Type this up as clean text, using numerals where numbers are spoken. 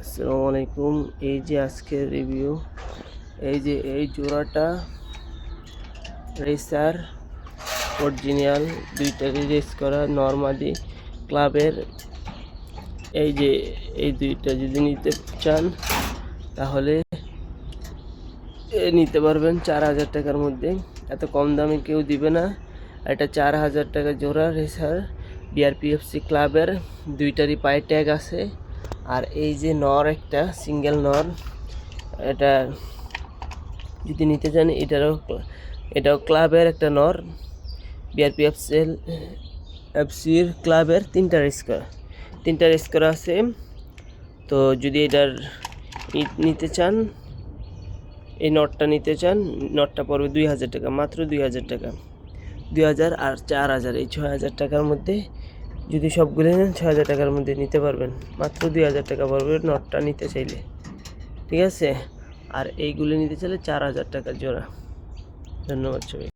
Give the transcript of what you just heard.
আসসালামু আলাইকুম। এই যে আজকের রিভিউ, এই জোড়াটা রেসার অরিজিনাল, দুইটারই রেস করা নরমাদি ক্লাবের। এই দুইটা যদি নিতে চান তাহলে নিতে পারবেন 4,000 টাকার মধ্যে। এত কম দামে কেউ দিবে না। এটা 4,000 টাকা জোড়া রেসার বিআরপিএফসি ক্লাবের, দুইটারই পায়ে ট্যাগ আছে। আর এই যে নর, একটা সিঙ্গেল নর, এটা যদি নিতে চান এটাও ক্লাবের একটা নর, বিআরপিএফসির ক্লাবের তিনটা রেস করা আছে। তো যদি এটার নিতে চান, এই নটটা নিতে চান, নটটা পড়বে 2,000 টাকা, মাত্র 2,000 টাকা। 2,000 আর 4,000, এই 6,000 টাকার মধ্যে যদি সবগুলো নেন 6,000 টাকার মধ্যে নিতে পারবেন। মাত্র 2,000 টাকা পড়বে নটটা নিতে চাইলে, ঠিক আছে। আর এইগুলো নিতে চাইলে 4,000 টাকা জোড়া। ধন্যবাদ সবাই।